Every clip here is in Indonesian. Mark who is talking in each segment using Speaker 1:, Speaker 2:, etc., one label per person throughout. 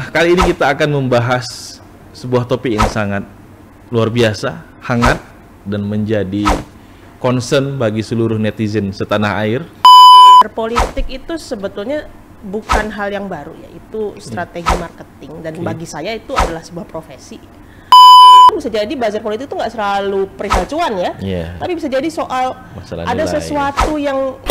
Speaker 1: Kali ini kita akan membahas sebuah topik yang sangat luar biasa, hangat, dan menjadi concern bagi seluruh netizen setanah air.
Speaker 2: Berpolitik itu sebetulnya bukan hal yang baru ya, itu strategi marketing dan bagi saya itu adalah sebuah profesi. Bisa jadi buzzer politik itu nggak selalu perihal cuan ya, tapi bisa jadi soal
Speaker 1: masalah
Speaker 2: ada
Speaker 1: nilai.
Speaker 2: sesuatu yang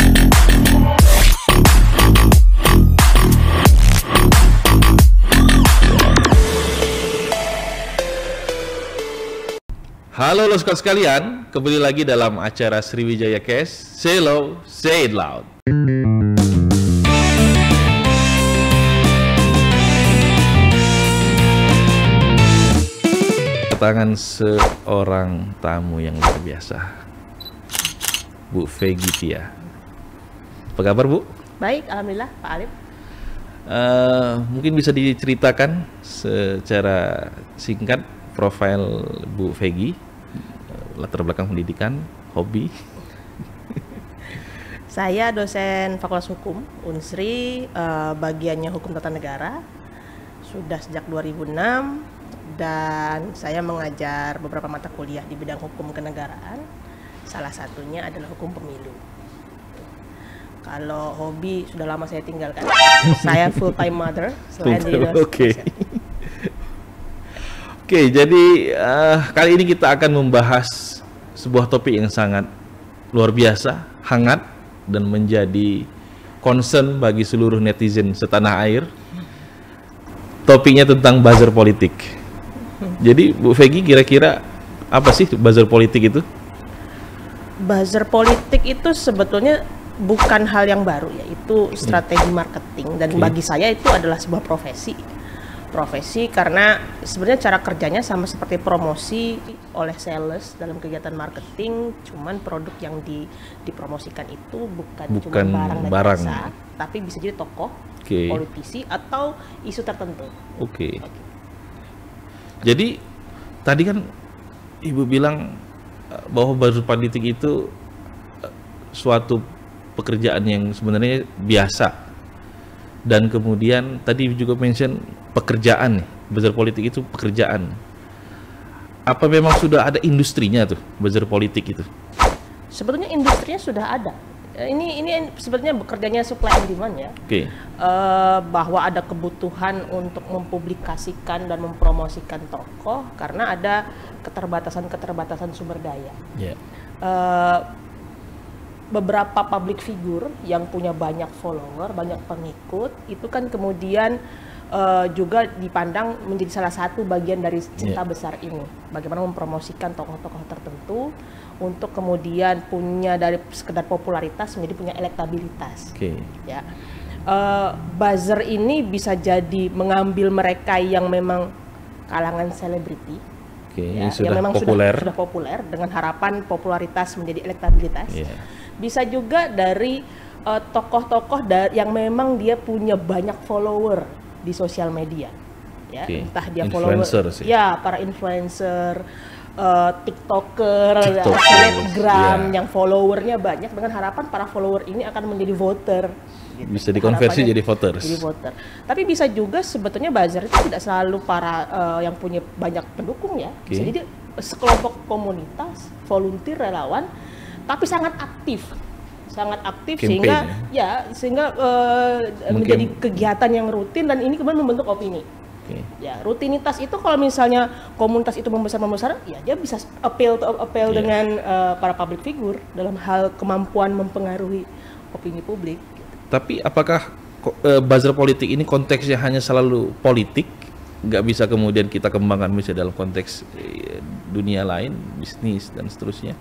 Speaker 1: Halo loskat sekalian, kembali lagi dalam acara Sriwijaya Cast. Say low, say it loud. Kedatangan seorang tamu yang luar biasa, Bu Vegi Tia. Apa kabar, Bu?
Speaker 2: baik, alhamdulillah, Pak Alif.
Speaker 1: Mungkin bisa diceritakan secara singkat profil Bu Vegi, latar belakang pendidikan, hobi.
Speaker 2: Saya dosen Fakultas Hukum Unsri, bagiannya Hukum Tata Negara, sudah sejak 2006. Dan saya mengajar beberapa mata kuliah di bidang hukum kenegaraan. Salah satunya adalah hukum pemilu. Kalau hobi sudah lama saya tinggalkan. Saya full time mother selain di
Speaker 1: Oke, jadi kali ini kita akan membahas sebuah topik yang sangat luar biasa, hangat, dan menjadi concern bagi seluruh netizen setanah air. Topiknya tentang buzzer politik. Jadi Bu Vegi, kira-kira apa sih buzzer politik itu?
Speaker 2: Buzzer politik itu sebetulnya bukan hal yang baru ya, itu strategi marketing dan bagi saya itu adalah sebuah profesi karena sebenarnya cara kerjanya sama seperti promosi oleh sales dalam kegiatan marketing, cuman produk yang dipromosikan itu bukan cuma barang dan jasa, tapi bisa jadi tokoh, politisi atau isu tertentu.
Speaker 1: Jadi tadi kan Ibu bilang bahwa buzzer politik itu suatu pekerjaan yang sebenarnya biasa, dan kemudian tadi juga mention pekerjaan nih, buzzer politik itu pekerjaan. Apa memang sudah ada industrinya tuh buzzer politik itu?
Speaker 2: Sebetulnya industrinya sudah ada. Ini sebenarnya bekerjanya supply and demand ya. Bahwa ada kebutuhan untuk mempublikasikan dan mempromosikan tokoh karena ada keterbatasan sumber daya. Beberapa public figure yang punya banyak follower, banyak pengikut, itu kan kemudian juga dipandang menjadi salah satu bagian dari cerita besar ini. Bagaimana mempromosikan tokoh-tokoh tertentu untuk kemudian punya dari sekedar popularitas menjadi punya elektabilitas. Ya, buzzer ini bisa jadi mengambil mereka yang memang kalangan selebriti, yang memang sudah populer dengan harapan popularitas menjadi elektabilitas. Bisa juga dari tokoh-tokoh yang memang dia punya banyak follower di sosial media, ya, entah dia follower, para influencer, TikToker, Telegram yang followernya banyak dengan harapan para follower ini akan menjadi voter.
Speaker 1: Bisa dikonversi jadi voters.
Speaker 2: Tapi bisa juga sebetulnya buzzer itu tidak selalu para yang punya banyak pendukung ya. Bisa jadi sekelompok komunitas, volunteer, relawan, tapi sangat aktif campaign, sehingga menjadi kegiatan yang rutin dan ini kemudian membentuk opini. Ya, rutinitas itu kalau misalnya komunitas itu membesar, ya dia bisa appeal dengan para public figure dalam hal kemampuan mempengaruhi opini publik.
Speaker 1: Tapi apakah buzzer politik ini konteksnya hanya selalu politik? Nggak bisa kemudian kita kembangkan misalnya dalam konteks dunia lain, bisnis dan seterusnya?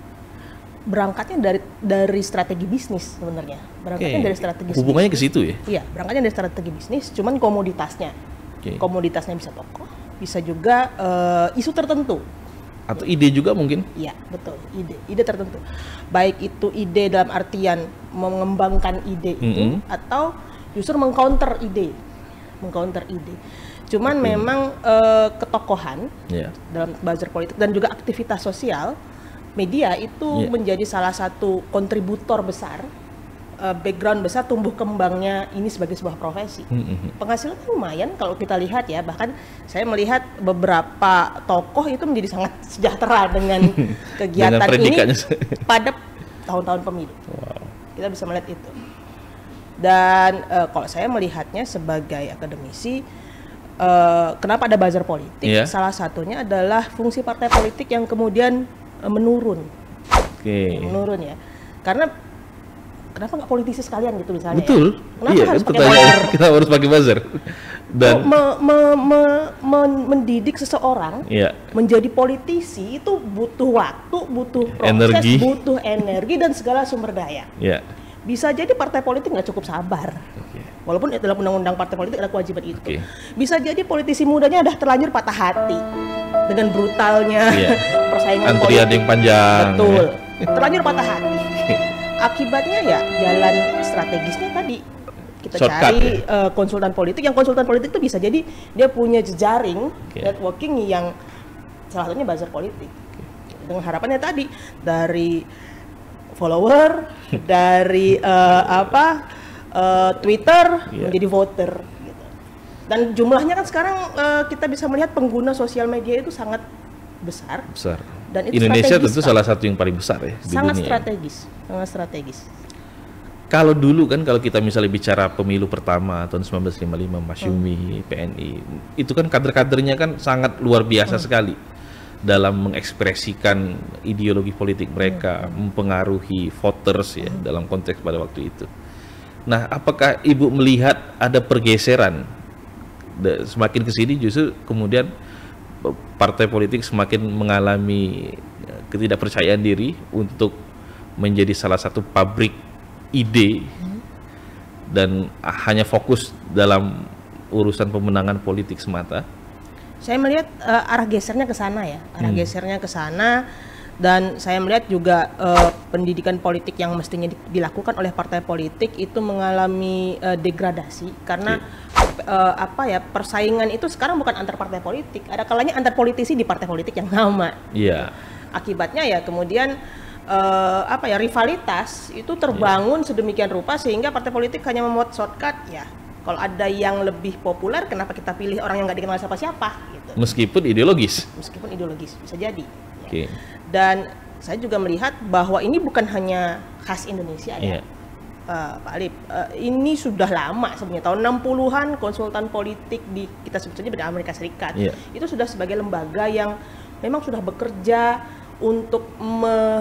Speaker 2: Berangkatnya dari strategi bisnis sebenarnya.
Speaker 1: Hubungannya ke situ ya?
Speaker 2: Iya, berangkatnya dari strategi bisnis, cuman komoditasnya. Komoditasnya bisa tokoh, bisa juga isu tertentu.
Speaker 1: Atau ide juga mungkin?
Speaker 2: Iya, betul. Ide tertentu. Baik itu ide dalam artian mengembangkan ide itu atau justru mengcounter ide. Cuman memang ketokohan dalam buzzer politik dan juga aktivitas sosial media itu menjadi salah satu kontributor besar background besar tumbuh kembangnya ini sebagai sebuah profesi. Penghasilan lumayan kalau kita lihat ya, bahkan saya melihat beberapa tokoh itu menjadi sangat sejahtera dengan kegiatan ini pada tahun-tahun pemilu.
Speaker 1: Wow.
Speaker 2: Kita bisa melihat itu. Dan kalau saya melihatnya sebagai akademisi, kenapa ada buzzer politik? Salah satunya adalah fungsi partai politik yang kemudian menurun. Menurun ya. Karena kenapa nggak politisi sekalian gitu misalnya?
Speaker 1: Betul.
Speaker 2: Ya? Kenapa harus pakai buzzer?
Speaker 1: Kita harus pakai buzzer. Dan
Speaker 2: mendidik seseorang menjadi politisi itu butuh waktu, butuh proses, butuh energi dan segala sumber daya. Bisa jadi partai politik nggak cukup sabar. Walaupun dalam undang-undang partai politik ada kewajiban itu. Bisa jadi politisi mudanya udah terlanjur patah hati dengan brutalnya persaingan
Speaker 1: antrian yang panjang.
Speaker 2: Betul. Terlanjur patah hati. Akibatnya ya jalan strategisnya tadi kita cari konsultan politik. Yang konsultan politik itu bisa jadi dia punya jejaring networking yang salah satunya buzzer politik. Dengan harapannya tadi dari follower, dari Twitter menjadi voter. Gitu. Dan jumlahnya kan sekarang kita bisa melihat pengguna sosial media itu sangat besar. Dan itu
Speaker 1: Indonesia tentu salah satu yang paling besar ya di
Speaker 2: sangat
Speaker 1: dunia.
Speaker 2: Sangat strategis.
Speaker 1: Kalau dulu kan kalau kita misalnya bicara pemilu pertama tahun 1955 Masyumi, PNI, itu kan kader-kadernya kan sangat luar biasa sekali dalam mengekspresikan ideologi politik mereka, mempengaruhi voters ya dalam konteks pada waktu itu. Nah, apakah Ibu melihat ada pergeseran semakin ke sini justru kemudian partai politik semakin mengalami ketidakpercayaan diri untuk menjadi salah satu pabrik ide dan hanya fokus dalam urusan pemenangan politik semata?
Speaker 2: Saya melihat arah gesernya ke sana ya, gesernya ke sana. Dan saya melihat juga pendidikan politik yang mestinya dilakukan oleh partai politik itu mengalami degradasi karena persaingan itu sekarang bukan antar partai politik, ada kalanya antar politisi di partai politik yang sama. Akibatnya ya kemudian rivalitas itu terbangun sedemikian rupa sehingga partai politik hanya membuat shortcut ya. Kalau ada yang lebih populer, kenapa kita pilih orang yang nggak dikenal siapa-siapa? Gitu.
Speaker 1: Meskipun ideologis
Speaker 2: bisa jadi. Ya. Dan saya juga melihat bahwa ini bukan hanya khas Indonesia ya, Pak Alip. Ini sudah lama sebenarnya, tahun 60-an konsultan politik kita sebut saja di Amerika Serikat. Itu sudah sebagai lembaga yang memang sudah bekerja untuk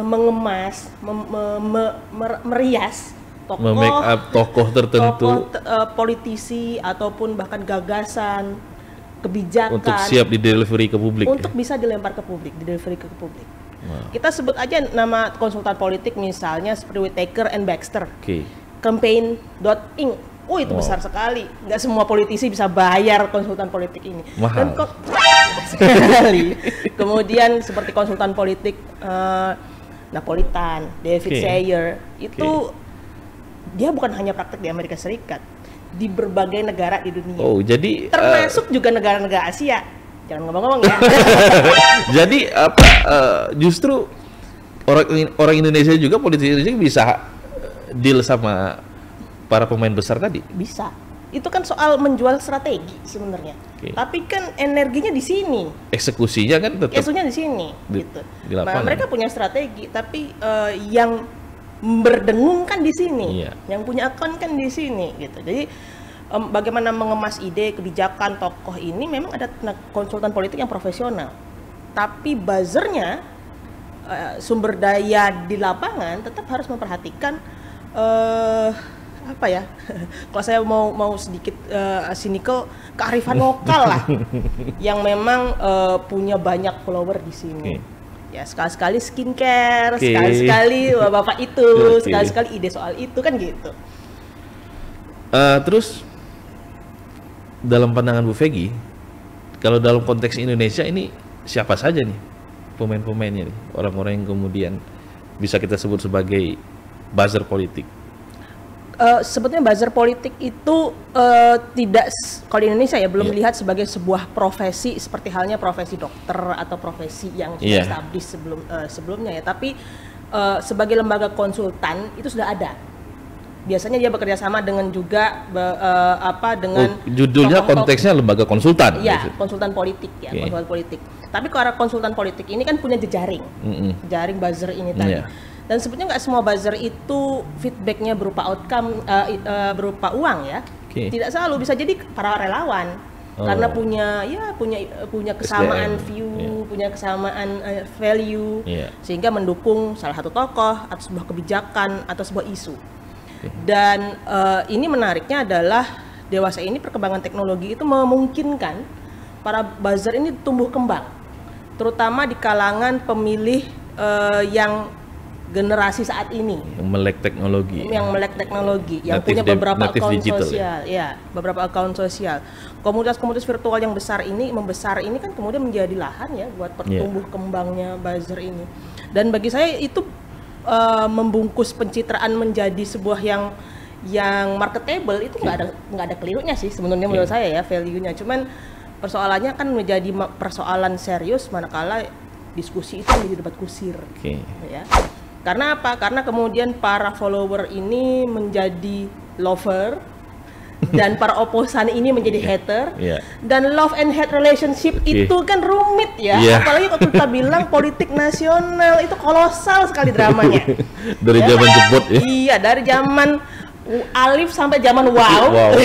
Speaker 2: mengemas, merias tokoh tertentu, politisi ataupun bahkan gagasan, kebijakan
Speaker 1: untuk siap di delivery ke publik,
Speaker 2: untuk bisa dilempar ke publik, ke publik. Kita sebut aja nama konsultan politik misalnya seperti Whittaker and Baxter, Campaign.inc. Itu besar sekali. Nggak semua politisi bisa bayar konsultan politik ini.
Speaker 1: Mahal.
Speaker 2: Dan sekali. Kemudian seperti konsultan politik Napolitan, David Sayer, itu dia bukan hanya praktek di Amerika Serikat, di berbagai negara di dunia.
Speaker 1: Jadi
Speaker 2: termasuk juga negara-negara Asia. Jangan ngomong-ngomong ya.
Speaker 1: Jadi justru orang Indonesia juga, politisi Indonesia bisa deal sama para pemain besar tadi.
Speaker 2: Bisa. Itu kan soal menjual strategi sebenarnya. Tapi kan energinya di sini.
Speaker 1: Eksekusinya kan tetap.
Speaker 2: Eksekusinya di sini. Gitu.
Speaker 1: Nah,
Speaker 2: mereka punya strategi, tapi yang berdengung kan di sini, yang punya akun kan di sini, gitu. Jadi bagaimana mengemas ide, kebijakan tokoh ini memang ada konsultan politik yang profesional, tapi buzzernya, sumber daya di lapangan tetap harus memperhatikan kalau saya mau sedikit cynical, kearifan lokal lah, yang memang punya banyak follower di sini. Ya sekali-sekali skincare, sekali-sekali bapak itu, sekali-sekali ide soal itu kan gitu.
Speaker 1: Terus dalam pandangan Bu Vegi, kalau dalam konteks Indonesia ini siapa saja nih pemain-pemainnya nih, orang-orang yang kemudian bisa kita sebut sebagai buzzer politik?
Speaker 2: Sebetulnya buzzer politik itu tidak, kalau di Indonesia ya belum dilihat sebagai sebuah profesi seperti halnya profesi dokter atau profesi yang sudah established sebelumnya ya, tapi sebagai lembaga konsultan itu sudah ada. biasanya dia bekerja sama dengan juga dengan
Speaker 1: judulnya
Speaker 2: tokoh-tokoh-
Speaker 1: konteksnya lembaga konsultan.
Speaker 2: Iya, konsultan politik ya,
Speaker 1: Oke.
Speaker 2: konsultan politik. Tapi kalau konsultan politik ini kan punya jejaring, jaring buzzer ini tadi.
Speaker 1: Iya.
Speaker 2: Dan sebetulnya nggak semua buzzer itu feedbacknya berupa outcome, berupa uang ya.
Speaker 1: Oke.
Speaker 2: Tidak selalu, bisa jadi para relawan. Karena punya kesamaan
Speaker 1: SDM,
Speaker 2: view, punya kesamaan value,
Speaker 1: Iya.
Speaker 2: sehingga mendukung salah satu tokoh atau sebuah kebijakan atau sebuah isu. Dan ini menariknya adalah dewasa ini perkembangan teknologi itu memungkinkan para buzzer ini tumbuh kembang, terutama di kalangan pemilih yang generasi saat ini,
Speaker 1: Yang melek teknologi.
Speaker 2: yang melek teknologi, yang
Speaker 1: Native
Speaker 2: punya beberapa
Speaker 1: native
Speaker 2: akun
Speaker 1: digital,
Speaker 2: sosial, beberapa akun sosial. Komunitas-komunitas virtual yang membesar ini kan kemudian menjadi lahan ya buat pertumbuh kembangnya buzzer ini. Dan bagi saya itu membungkus pencitraan menjadi sebuah yang marketable itu nggak ada kelirunya sih sebenarnya menurut saya ya, value-nya. Cuman persoalannya kan menjadi persoalan serius manakala diskusi itu menjadi debat kusir. Ya. Karena apa? Karena kemudian para follower ini menjadi lover dan para oposan ini menjadi hater. Dan love and hate relationship itu kan rumit ya. Apalagi kalau kita bilang politik nasional itu kolosal sekali dramanya.
Speaker 1: Dari zaman jebot ya.
Speaker 2: Iya, dari zaman Alif sampai zaman wow.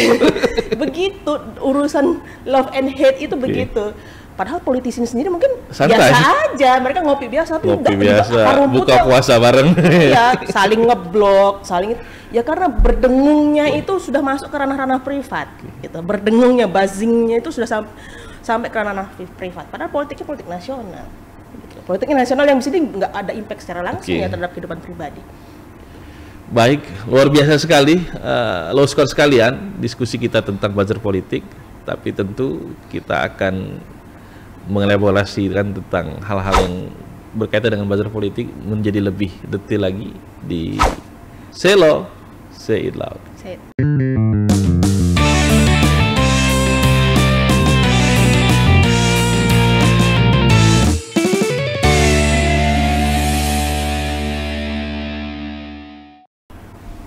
Speaker 2: Begitu urusan love and hate itu begitu. Padahal politisi sendiri mungkin
Speaker 1: santai.
Speaker 2: Biasa aja, mereka ngopi biasa, tapi
Speaker 1: ngopi biasa, buka puasa bareng.
Speaker 2: Iya, saling ngeblok, ya karena berdengungnya itu sudah masuk ke ranah-ranah privat, gitu. Berdengungnya, buzzingnya itu sudah sampai ke ranah privat. Padahal politiknya politik nasional. Gitu. Politiknya nasional yang di sini nggak ada impact secara langsung ya terhadap kehidupan pribadi.
Speaker 1: Baik, luar biasa sekali, low score sekalian diskusi kita tentang buzzer politik. Tapi tentu kita akan mengelaborasikan tentang hal-hal yang berkaitan dengan buzzer politik menjadi lebih detail lagi di Selo Say It Loud.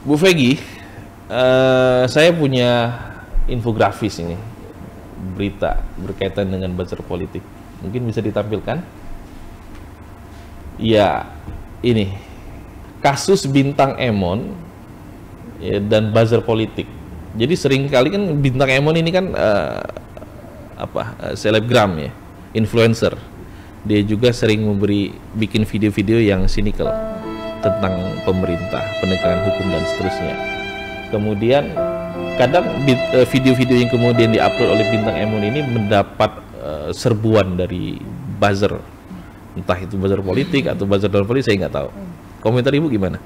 Speaker 1: Bu Vegi, saya punya infografis ini, berita berkaitan dengan buzzer politik. Mungkin bisa ditampilkan? Ya, ini kasus Bintang Emon ya, dan buzzer politik. Jadi sering kali kan Bintang Emon ini kan selebgram ya, influencer. Dia juga sering bikin video-video yang cynical tentang pemerintah, penegakan hukum dan seterusnya. Kemudian kadang video-video yang kemudian diupload oleh Bintang Emon ini mendapat serbuan dari buzzer, entah itu buzzer politik atau buzzer non politik, saya nggak tahu. Komentar Ibu gimana?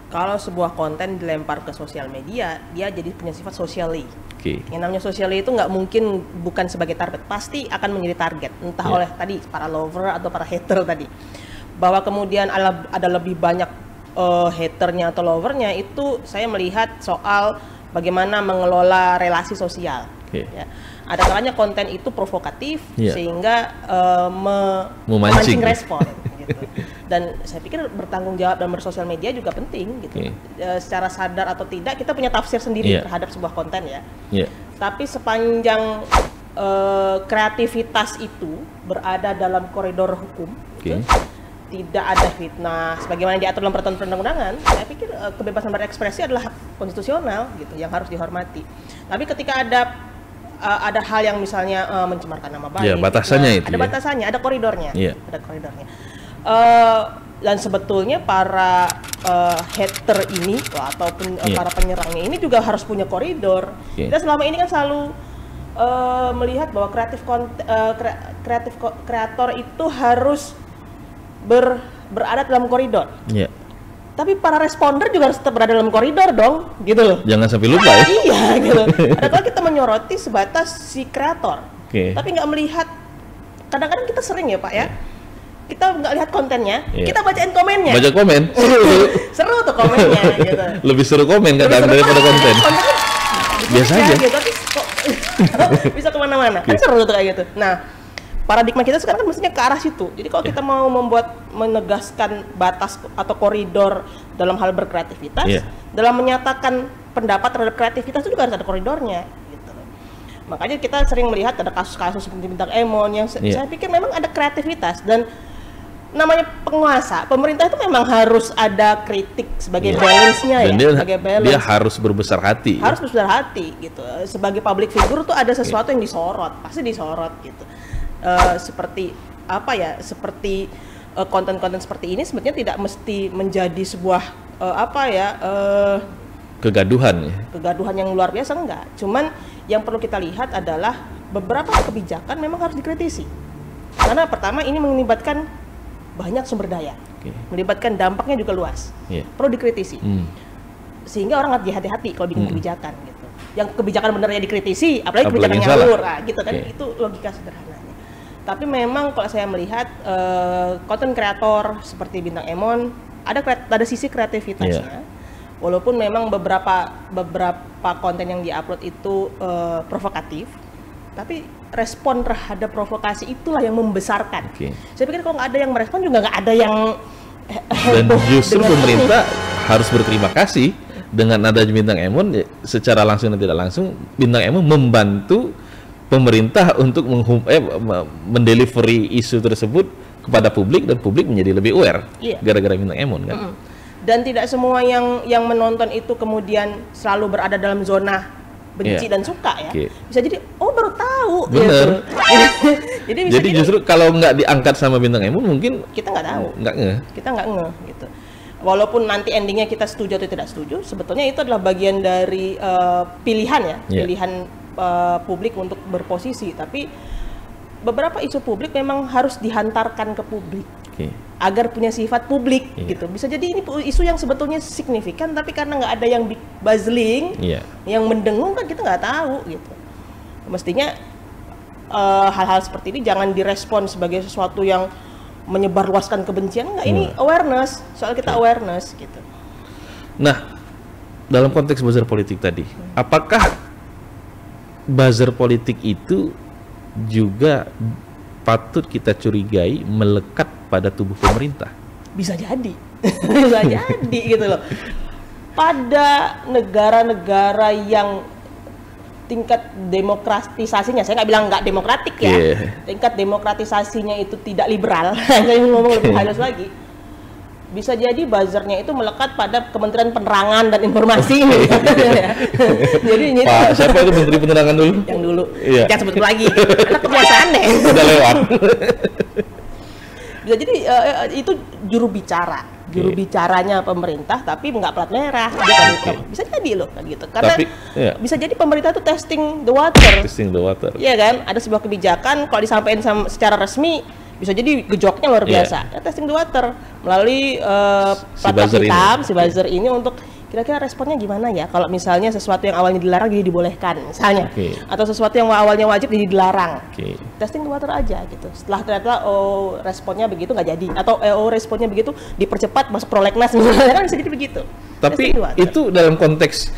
Speaker 2: Kalau sebuah konten dilempar ke sosial media, dia jadi punya sifat socially. Yang namanya socially itu nggak mungkin bukan sebagai target, pasti akan menjadi target, entah oleh tadi para lover atau para hater tadi. Bahwa kemudian ada lebih banyak haternya atau lovernya, itu saya melihat soal bagaimana mengelola relasi sosial. Ya. Ada kalanya konten itu provokatif sehingga memancing respon. Gitu. Dan saya pikir bertanggung jawab dan bersosial media juga penting. Gitu. Secara sadar atau tidak kita punya tafsir sendiri terhadap sebuah konten ya. Tapi sepanjang kreativitas itu berada dalam koridor hukum. Gitu, tidak ada fitnah sebagaimana diatur dalam peraturan perundang-undangan, saya pikir kebebasan berekspresi adalah hak konstitusional gitu yang harus dihormati. Tapi ketika ada hal yang misalnya mencemarkan nama baik,
Speaker 1: batasannya itu
Speaker 2: ada batasannya, ada koridornya, ada koridornya. Dan sebetulnya para hater ini ataupun para penyerangnya ini juga harus punya koridor. Kita selama ini kan selalu melihat bahwa kreatif kreator itu harus berada dalam koridor. Tapi para responder juga harus tetap berada dalam koridor dong, gitu loh.
Speaker 1: Jangan sampai lupa ya.
Speaker 2: Iya, gitu. Kadang-kadang kita menyoroti sebatas si kreator, tapi nggak melihat. Kadang-kadang kita sering ya Pak ya, kita nggak lihat kontennya, kita bacain komennya.
Speaker 1: Baca komen.
Speaker 2: Seru tuh komennya, gitu.
Speaker 1: Lebih seru komen kadang daripada konten. Biasa aja.
Speaker 2: Gitu, tapi kok bisa kemana-mana. Kan seru tuh kayak gitu. Nah, paradigma kita sekarang kan mestinya ke arah situ. Jadi kalau kita mau menegaskan batas atau koridor dalam hal berkreativitas,
Speaker 1: Iya.
Speaker 2: dalam menyatakan pendapat terhadap kreativitas itu juga harus ada koridornya. Gitu. Makanya kita sering melihat ada kasus-kasus seperti Bintang Emon yang
Speaker 1: Iya.
Speaker 2: saya pikir memang ada kreativitas, dan namanya penguasa, pemerintah itu memang harus ada kritik sebagai
Speaker 1: Iya.
Speaker 2: balance-nya
Speaker 1: Dan
Speaker 2: ya, sebagai balance.
Speaker 1: dia harus berbesar hati.
Speaker 2: Harus besar hati gitu. Sebagai public figure tuh ada sesuatu yang disorot, pasti disorot gitu. Seperti apa ya? Seperti konten-konten seperti ini sebetulnya tidak mesti menjadi sebuah
Speaker 1: Kegaduhan ya.
Speaker 2: kegaduhan yang luar biasa, enggak. Cuman yang perlu kita lihat adalah beberapa kebijakan memang harus dikritisi. Karena pertama ini melibatkan banyak sumber daya,
Speaker 1: Oke.
Speaker 2: melibatkan dampaknya juga luas,
Speaker 1: Iya.
Speaker 2: perlu dikritisi. Sehingga orang harus hati-hati kalau bikin
Speaker 1: Hmm.
Speaker 2: kebijakan gitu. Yang kebijakan benernya dikritisi, apalagi kebijakan
Speaker 1: yang
Speaker 2: yang
Speaker 1: salah.
Speaker 2: ngawur, gitu kan.
Speaker 1: Oke.
Speaker 2: Itu logika sederhananya. Tapi memang kalau saya melihat konten kreator seperti Bintang Emon ada sisi kreativitasnya. Walaupun memang beberapa konten yang diupload itu provokatif, tapi respon terhadap provokasi itulah yang membesarkan.
Speaker 1: Oke.
Speaker 2: Saya pikir kalau nggak ada yang merespon juga nggak ada yang
Speaker 1: Dan
Speaker 2: heboh
Speaker 1: justru
Speaker 2: dengan
Speaker 1: pemerintah harus berterima kasih dengan adanya Bintang Emon ya, secara langsung dan tidak langsung. Bintang Emon membantu pemerintah untuk mendelivery isu tersebut kepada publik, dan publik menjadi lebih aware.
Speaker 2: Iya.
Speaker 1: Gara-gara Bintang Emon kan.
Speaker 2: Mm-mm. Dan tidak semua yang menonton itu kemudian selalu berada dalam zona benci
Speaker 1: Iya.
Speaker 2: dan suka ya.
Speaker 1: Oke.
Speaker 2: Bisa jadi baru tahu
Speaker 1: Bener.
Speaker 2: gitu. Jadi bisa
Speaker 1: Jadi justru kalau nggak diangkat sama Bintang Emon mungkin
Speaker 2: kita nggak tahu.
Speaker 1: nggak ngeh.
Speaker 2: Kita nggak ngeh gitu. Walaupun nanti endingnya kita setuju atau tidak setuju, sebetulnya itu adalah bagian dari pilihan ya,
Speaker 1: Iya.
Speaker 2: pilihan publik untuk berposisi. Tapi beberapa isu publik memang harus dihantarkan ke publik
Speaker 1: Oke.
Speaker 2: agar punya sifat publik
Speaker 1: Iya.
Speaker 2: gitu. Bisa jadi ini isu yang sebetulnya signifikan, tapi karena nggak ada yang buzzling,
Speaker 1: Iya.
Speaker 2: yang mendengung kan kita nggak tahu gitu. Mestinya hal-hal seperti ini jangan direspon sebagai sesuatu yang menyebarluaskan kebencian. Enggak, ini awareness, soal kita awareness gitu.
Speaker 1: Nah, dalam konteks buzzer politik tadi, apakah buzzer politik itu juga patut kita curigai melekat pada tubuh pemerintah?
Speaker 2: Bisa jadi. Bisa jadi gitu loh. Pada negara-negara yang tingkat demokratisasinya, saya nggak bilang nggak demokratik ya, tingkat demokratisasinya itu tidak liberal, saya ngomong lebih halus lagi, bisa jadi buzzernya itu melekat pada Kementerian Penerangan dan Informasi. Jadi ini
Speaker 1: Pak, siapa itu Menteri Penerangan dulu?
Speaker 2: yang dulu,
Speaker 1: Iya.
Speaker 2: jangan sebut lagi, karena kebiasaan deh.
Speaker 1: Udah lewat.
Speaker 2: Bisa jadi itu juru bicaranya pemerintah, tapi nggak plat merah. Bisa jadi loh kan gitu. Karena
Speaker 1: Tapi, iya.
Speaker 2: bisa jadi pemerintah itu testing the water.
Speaker 1: Testing the water.
Speaker 2: Iya kan? Ada sebuah kebijakan kalau disampaikan secara resmi bisa jadi gejoknya luar biasa. Ya, testing the water melalui plat
Speaker 1: buzzer
Speaker 2: hitam,
Speaker 1: ini.
Speaker 2: si buzzer ini untuk kira-kira responnya gimana ya kalau misalnya sesuatu yang awalnya dilarang jadi dibolehkan misalnya, atau sesuatu yang awalnya wajib jadi dilarang. Testing the water aja gitu. Setelah ternyata responnya begitu nggak jadi, atau responnya begitu dipercepat masuk prolegnas misalnya, kan bisa jadi begitu.
Speaker 1: Tapi itu dalam konteks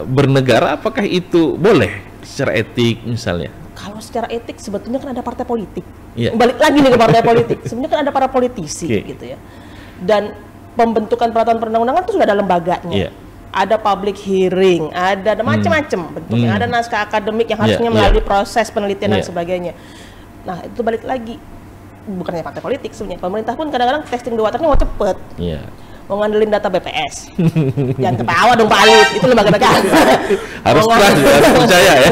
Speaker 1: bernegara, apakah itu boleh secara etik misalnya?
Speaker 2: Kalau secara etik sebetulnya kan ada partai politik.
Speaker 1: Iya.
Speaker 2: Balik lagi nih ke partai politik. Sebenarnya kan ada para politisi gitu ya. Dan pembentukan peraturan perundang-undangan itu sudah ada lembaganya.
Speaker 1: Iya.
Speaker 2: Ada public hearing, ada macam-macam bentuknya. Ada naskah akademik yang harusnya melalui proses penelitian dan sebagainya. Nah, itu balik lagi, bukannya partai politik sebenarnya. Pemerintah pun kadang-kadang testing the water-nya mau cepet.
Speaker 1: Iya.
Speaker 2: Mau ngandelin data BPS. Jangan ketawa dong Pak Alit, itu lembaga negara.
Speaker 1: Harus percaya ya.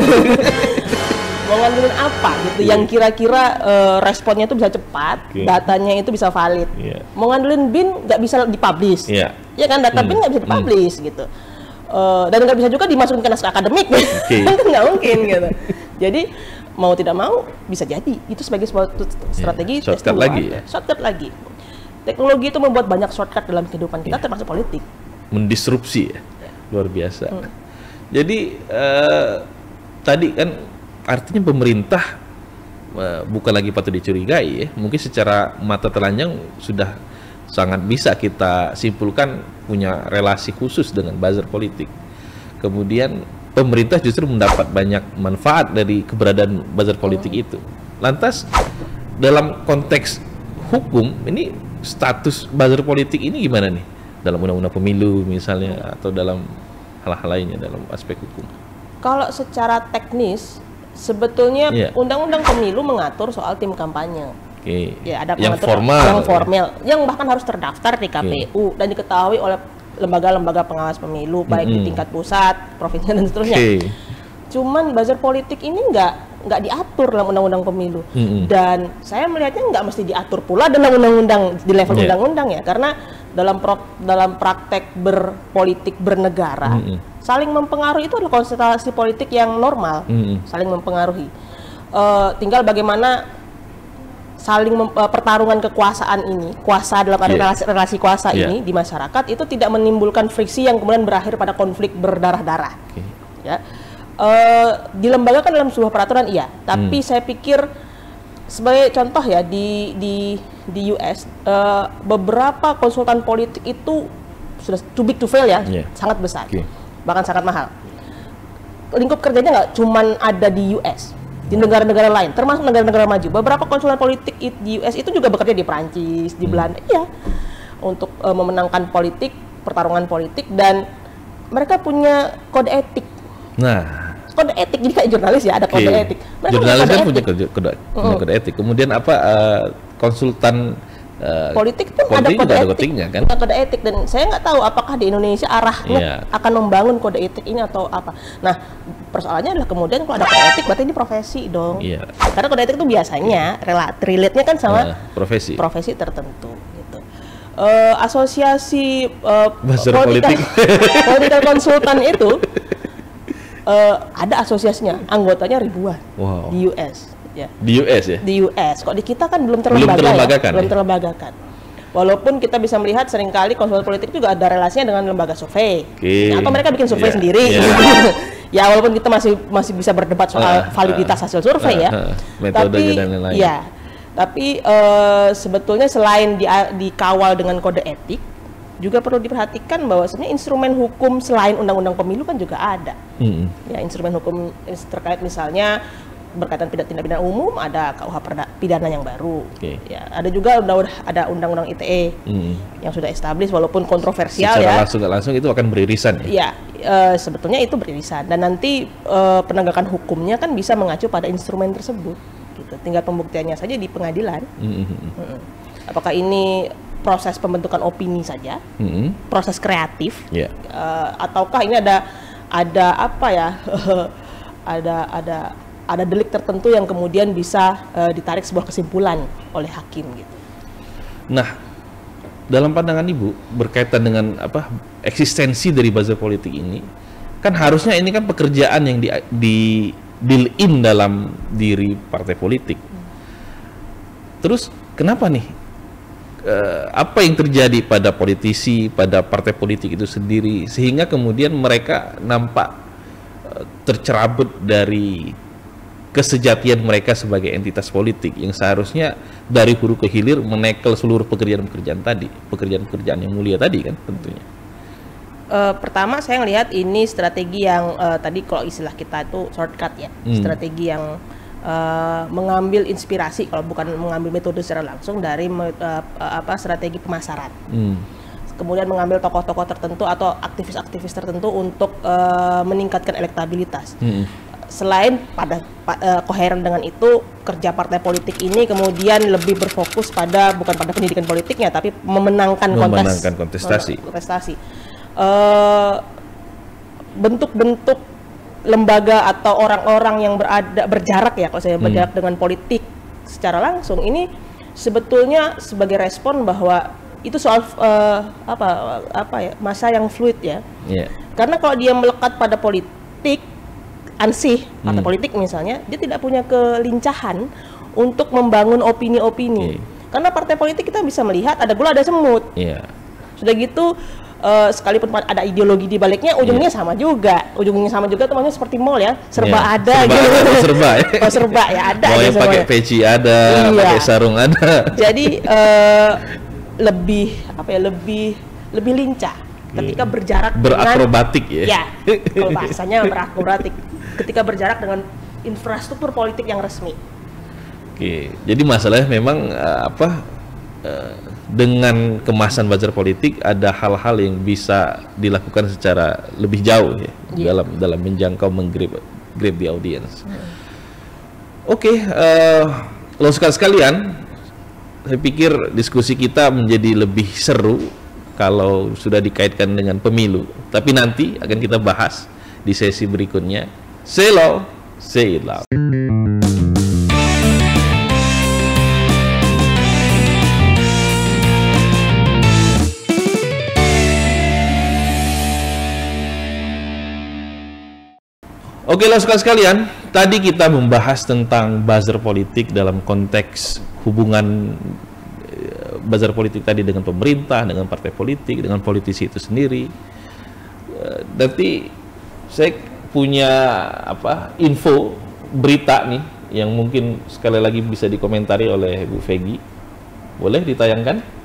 Speaker 2: Mau ngandelin apa gitu yang kira-kira responnya itu bisa cepat, datanya itu bisa valid. Mau ngandelin BIN nggak bisa dipublish, ya kan, data BIN nggak bisa dipublish gitu, dan nggak bisa juga dimasukin ke naskah akademik, itu nggak mungkin gitu. Jadi mau tidak mau bisa jadi itu sebagai suatu strategi shortcut lagi. Teknologi itu membuat banyak shortcut dalam kehidupan kita, termasuk politik.
Speaker 1: Mendisrupsi ya, luar biasa. Jadi tadi kan artinya pemerintah bukan lagi patut dicurigai ya. Mungkin secara mata telanjang sudah sangat bisa kita simpulkan punya relasi khusus dengan buzzer politik. Kemudian pemerintah justru mendapat banyak manfaat dari keberadaan buzzer politik itu. Lantas dalam konteks hukum ini status buzzer politik ini gimana nih? dalam undang-undang pemilu misalnya atau dalam hal-hal lainnya dalam aspek hukum?
Speaker 2: Kalau secara teknis sebetulnya undang-undang pemilu mengatur soal tim kampanye. Ya, ada
Speaker 1: yang
Speaker 2: formal, yang bahkan harus terdaftar di KPU dan diketahui oleh lembaga-lembaga pengawas pemilu baik di tingkat pusat, provinsi dan seterusnya. Cuman buzzer politik ini nggak diatur dalam undang-undang pemilu, dan saya melihatnya nggak mesti diatur pula dalam undang-undang di level undang-undang ya, karena dalam praktek berpolitik bernegara saling mempengaruhi itu adalah konstelasi politik yang normal, saling mempengaruhi. Tinggal bagaimana saling pertarungan kekuasaan ini, kuasa dalam relasi kuasa ini di masyarakat itu tidak menimbulkan friksi yang kemudian berakhir pada konflik berdarah-darah. Ya. Dilembagakan dalam sebuah peraturan iya, tapi saya pikir sebagai contoh ya di US beberapa konsultan politik itu sudah too big to fail ya, sangat besar, bahkan sangat mahal. Lingkup kerjanya nggak cuman ada di US, di negara-negara lain, termasuk negara-negara maju. Beberapa konsultan politik di US itu juga bekerja di Perancis, di Belanda, untuk memenangkan pertarungan politik, dan mereka punya kode etik.
Speaker 1: Nah,
Speaker 2: kode etik, jadi kayak jurnalis ya, ada kode etik.
Speaker 1: Mereka jurnalis kan punya kode etik. Kemudian apa konsultan
Speaker 2: politik pun ada kode etiknya kan? Kode etik, dan saya nggak tahu apakah di Indonesia arahnya akan membangun kode etik ini atau apa. Nah, persoalannya adalah kemudian kalau ada kode etik berarti ini profesi dong. Karena kode etik itu biasanya relate-nya kan sama profesi tertentu gitu. Asosiasi political konsultan itu ada asosiasinya, anggotanya ribuan di US.
Speaker 1: Di US ya?
Speaker 2: Di US. Kok di kita kan belum terlembagakan. Walaupun kita bisa melihat seringkali konsultan politik juga ada relasinya dengan lembaga survei. Atau mereka bikin survei sendiri. Ya, walaupun kita masih bisa berdebat soal validitas hasil survei ya.
Speaker 1: Metodenya dan lain-lain.
Speaker 2: Tapi sebetulnya selain dikawal dengan kode etik, juga perlu diperhatikan bahwa sebenarnya instrumen hukum selain undang-undang pemilu kan juga ada. Ya, instrumen hukum terkait misalnya berkaitan tindak pidana umum, ada KUH pidana yang baru. Ya, ada juga ada undang-undang ITE yang sudah established walaupun kontroversial.
Speaker 1: Secara langsung itu akan beririsan ya?
Speaker 2: Sebetulnya itu beririsan, dan nanti penegakan hukumnya kan bisa mengacu pada instrumen tersebut. Gitu. Tinggal pembuktiannya saja di pengadilan. Apakah ini proses pembentukan opini saja, proses kreatif, ataukah ini ada apa ya? ada delik tertentu yang kemudian bisa ditarik sebuah kesimpulan oleh hakim gitu.
Speaker 1: Nah, dalam pandangan Ibu berkaitan dengan eksistensi dari buzzer politik ini, kan harusnya ini kan pekerjaan yang di built-in dalam diri partai politik. Terus kenapa nih? Apa yang terjadi pada politisi, pada partai politik itu sendiri sehingga kemudian mereka nampak tercerabut dari kesejatian mereka sebagai entitas politik yang seharusnya dari hulu ke hilir menekel seluruh pekerjaan-pekerjaan yang mulia tadi kan tentunya.
Speaker 2: Pertama saya ngelihat ini strategi yang tadi kalau istilah kita itu shortcut ya, strategi yang mengambil inspirasi, kalau bukan mengambil metode secara langsung dari strategi pemasaran. Kemudian mengambil tokoh-tokoh tertentu atau aktivis-aktivis tertentu untuk meningkatkan elektabilitas. Selain koheren dengan itu, kerja partai politik ini kemudian lebih berfokus bukan pada pendidikan politiknya, tapi memenangkan kontestasi. Bentuk-bentuk lembaga atau orang-orang yang berjarak ya, kalau saya berjarak dengan politik secara langsung, ini sebetulnya sebagai respon bahwa itu soal masa yang fluid ya. Karena kalau dia melekat pada politik ansih partai politik misalnya, dia tidak punya kelincahan untuk membangun opini-opini. Karena partai politik kita bisa melihat ada gula ada semut. Sudah gitu sekalipun ada ideologi di baliknya, ujungnya sama juga. Ujungnya sama juga temannya seperti mall ya, serba ada gitu. Serba ya ada.
Speaker 1: Mau yang pakai peci ada, pakai sarung ada.
Speaker 2: Jadi lebih lincah ketika berjarak
Speaker 1: berakrobatik ya.
Speaker 2: Kalau bahasanya berakrobatik ketika berjarak dengan infrastruktur politik yang resmi.
Speaker 1: Jadi masalahnya memang dengan kemasan buzzer politik ada hal-hal yang bisa dilakukan secara lebih jauh ya, dalam menjangkau grab the audience. Oke, loh sekalian, saya pikir diskusi kita menjadi lebih seru kalau sudah dikaitkan dengan pemilu. Tapi nanti akan kita bahas di sesi berikutnya. Say low, say it loud. Oke lah sekalian, tadi kita membahas tentang buzzer politik dalam konteks hubungan buzzer politik tadi dengan pemerintah, dengan partai politik, dengan politisi itu sendiri. Nanti saya punya info berita nih yang mungkin sekali lagi bisa dikomentari oleh Bu Vegi. Boleh ditayangkan?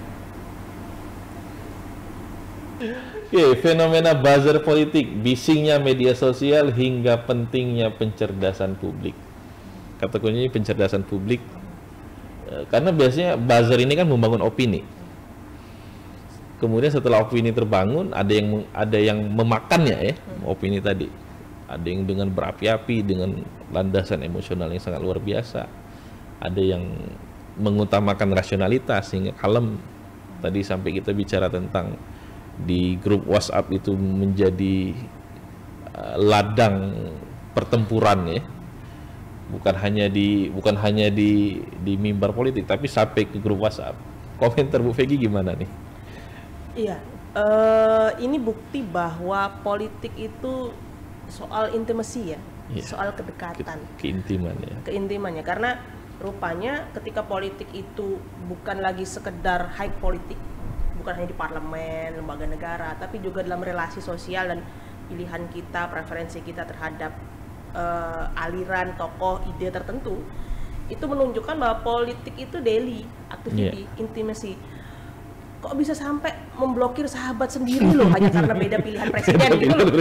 Speaker 1: Oke, fenomena buzzer politik, bisingnya media sosial hingga pentingnya pencerdasan publik. Kata kuncinya pencerdasan publik, karena biasanya buzzer ini kan membangun opini. Kemudian setelah opini terbangun, ada yang memakannya ya, opini tadi. Ada yang dengan berapi-api, dengan landasan emosional yang sangat luar biasa. Ada yang mengutamakan rasionalitas sehingga kalem. Tadi sampai kita bicara tentang di grup WhatsApp itu menjadi ladang pertempuran ya, bukan hanya di mimbar politik tapi sampai ke grup WhatsApp. Komentar Bu Vegi gimana nih?
Speaker 2: Iya, ini bukti bahwa politik itu soal intimasi ya, soal kedekatan, keintimannya, karena rupanya ketika politik itu bukan lagi sekedar high politik, bukan hanya di parlemen, lembaga negara, tapi juga dalam relasi sosial dan pilihan kita, preferensi kita terhadap aliran, tokoh, ide tertentu, itu menunjukkan bahwa politik itu daily activity, intimacy. Kok bisa sampai memblokir sahabat sendiri loh hanya karena beda pilihan presiden gitu loh.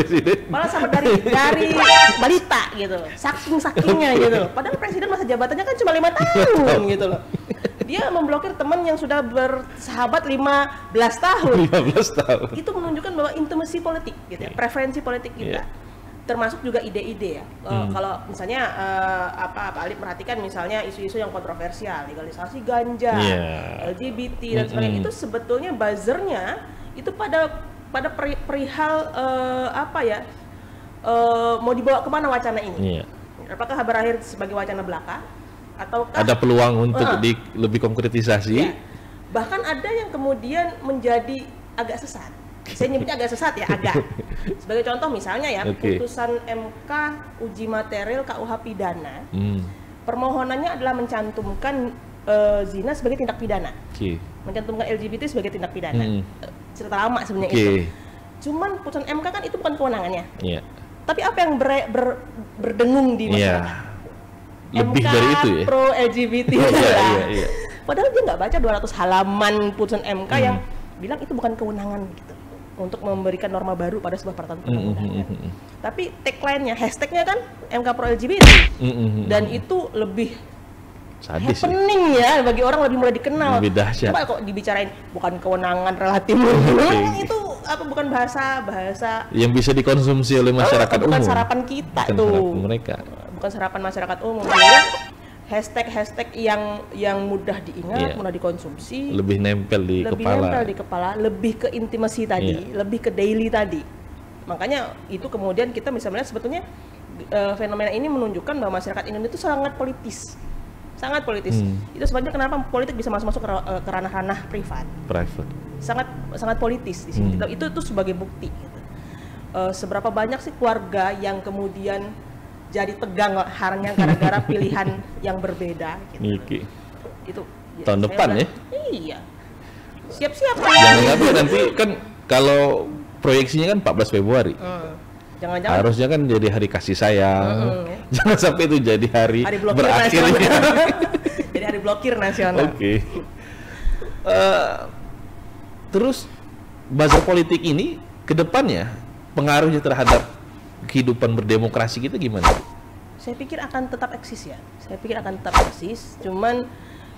Speaker 2: Malah sampai dari balita gitu, saking-sakingnya gitu. Padahal presiden masa jabatannya kan cuma 5 tahun gitu loh. Dia memblokir teman yang sudah bersahabat 15 tahun. 15 tahun. Itu menunjukkan bahwa intimasi politik gitu ya, preferensi politik kita. Termasuk juga ide-ide ya. Kalau misalnya Pak Ali perhatikan misalnya isu-isu yang kontroversial, legalisasi ganja, LGBT dan sebagainya, itu sebetulnya buzzernya itu pada perihal mau dibawa kemana wacana ini? Apakah berakhir sebagai wacana belaka? Atau
Speaker 1: ada peluang untuk lebih konkretisasi?
Speaker 2: Ya. Bahkan ada yang kemudian menjadi agak sesat. Saya nyebutnya agak sesat ya, agak. Sebagai contoh misalnya ya, putusan MK uji material KUH pidana, permohonannya adalah mencantumkan zina sebagai tindak pidana, mencantumkan LGBT sebagai tindak pidana. Cerita lama sebenarnya itu. Cuman putusan MK kan itu bukan kewenangannya. Tapi apa yang berdengung di masyarakat?
Speaker 1: Lebih
Speaker 2: MK
Speaker 1: dari itu ya?
Speaker 2: Pro LGBT Padahal dia nggak baca 200 halaman putusan MK yang bilang itu bukan kewenangan gitu untuk memberikan norma baru pada sebuah peraturan perundang-undangan. Tapi tagline-nya, hashtag-nya kan MK Pro LGBT dan itu lebih sadis happening ya, bagi orang lebih mulai dikenal.
Speaker 1: Lebih dahsyat.
Speaker 2: Coba kok dibicarain bukan kewenangan relatif. Itu bukan bahasa
Speaker 1: yang bisa dikonsumsi oleh masyarakat umum.
Speaker 2: Bukan sarapan kita
Speaker 1: bukan
Speaker 2: tuh.
Speaker 1: Sarapan mereka.
Speaker 2: Bukan sarapan masyarakat umum. Hashtag yang mudah diingat, mudah dikonsumsi,
Speaker 1: lebih nempel di
Speaker 2: kepala, lebih ke intimasi tadi, lebih ke daily tadi. Makanya itu kemudian kita bisa melihat sebetulnya fenomena ini menunjukkan bahwa masyarakat Indonesia itu sangat politis. Itu sebabnya kenapa politik bisa masuk ke ranah-ranah privat. Sangat politis di sini. Itu sebagai bukti. Gitu. Seberapa banyak sih keluarga yang kemudian jadi tegang harnya gara-gara pilihan yang berbeda. Gitu. Itu
Speaker 1: tahun depan ya?
Speaker 2: Iya. Siap-siap.
Speaker 1: Jangan sampai nanti kan kalau proyeksinya kan 14 Februari.
Speaker 2: Jangan-jangan
Speaker 1: harusnya kan jadi hari kasih sayang. Jangan sampai itu jadi hari berakhirnya.
Speaker 2: Jadi hari blokir nasional.
Speaker 1: Terus buzzer politik ini ke depannya pengaruhnya terhadap kehidupan berdemokrasi kita gimana?
Speaker 2: Saya pikir akan tetap eksis ya. Cuman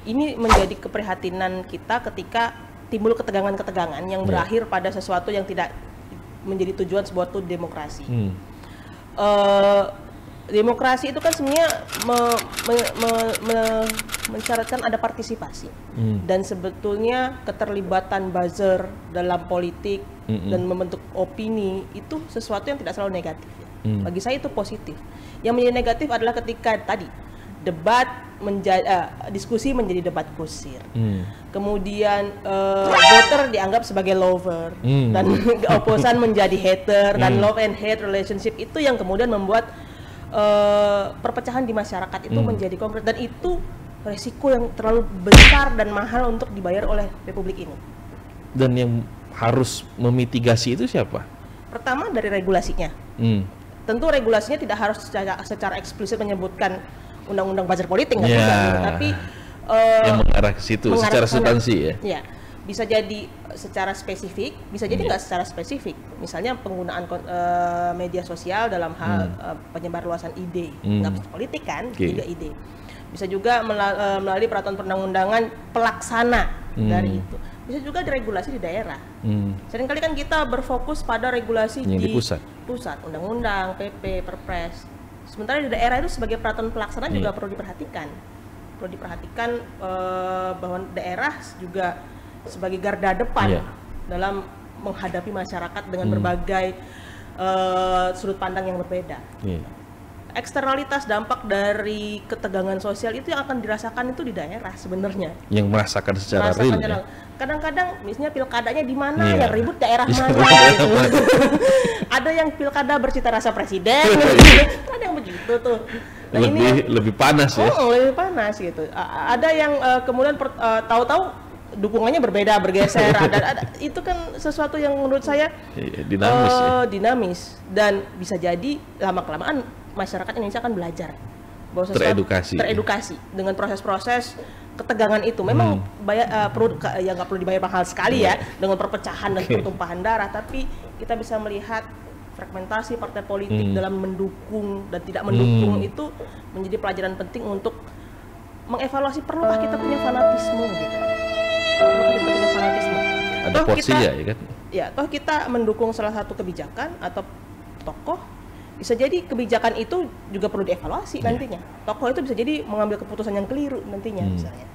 Speaker 2: ini menjadi keprihatinan kita ketika timbul ketegangan-ketegangan yang berakhir pada sesuatu yang tidak menjadi tujuan sebuah demokrasi. Demokrasi itu kan sebenarnya mensyaratkan ada partisipasi dan sebetulnya keterlibatan buzzer dalam politik dan membentuk opini itu sesuatu yang tidak selalu negatif. Bagi saya itu positif. Yang menjadi negatif adalah ketika tadi debat diskusi menjadi debat kusir. Kemudian voter dianggap sebagai lover dan oposan menjadi hater dan love and hate relationship itu yang kemudian membuat perpecahan di masyarakat itu menjadi konkret, dan itu resiko yang terlalu besar dan mahal untuk dibayar oleh Republik ini.
Speaker 1: Dan yang harus memitigasi itu siapa?
Speaker 2: Pertama dari regulasinya. Tentu regulasinya tidak harus secara eksplisit menyebutkan undang-undang buzzer politik, nggak bisa, tapi
Speaker 1: yang mengarah ke situ secara substansi ya.
Speaker 2: Ya, bisa jadi secara spesifik, bisa jadi nggak secara spesifik. Misalnya penggunaan media sosial dalam hal penyebarluasan ide, nggak politik kan, juga ide. Bisa juga melalui peraturan perundang-undangan pelaksana dari itu. Bisa juga diregulasi di daerah. Seringkali kan kita berfokus pada regulasi
Speaker 1: yang
Speaker 2: di
Speaker 1: pusat,
Speaker 2: undang-undang, PP, Perpres. Sementara di daerah itu sebagai peraturan pelaksana juga perlu diperhatikan. Perlu diperhatikan bahwa daerah juga sebagai garda depan dalam menghadapi masyarakat dengan berbagai sudut pandang yang berbeda. Eksternalitas dampak dari ketegangan sosial itu yang akan dirasakan itu di daerah sebenarnya.
Speaker 1: Yang merasakan secara real. Ya?
Speaker 2: Kadang-kadang misalnya pilkadanya di mana, yang ribut daerah mana gitu. Ada yang pilkada bercita rasa presiden, ada yang begitu tuh. Nah,
Speaker 1: lebih panas ya.
Speaker 2: Lebih panas gitu. Ada yang kemudian tahu-tahu dukungannya berbeda, bergeser. ada itu kan sesuatu yang menurut saya dinamis dan bisa jadi lama-kelamaan masyarakat Indonesia akan belajar bahwa teredukasi dengan proses-proses ketegangan itu. Memang nggak perlu dibayar mahal sekali ya dengan perpecahan dan pertumpahan darah, tapi kita bisa melihat fragmentasi partai politik dalam mendukung dan tidak mendukung itu menjadi pelajaran penting untuk mengevaluasi perlukah kita punya fanatisme gitu.
Speaker 1: Ada porsinya ya kan?
Speaker 2: Ya, toh kita mendukung salah satu kebijakan atau tokoh, bisa jadi kebijakan itu juga perlu dievaluasi nantinya. Tokoh itu bisa jadi mengambil keputusan yang keliru nantinya misalnya.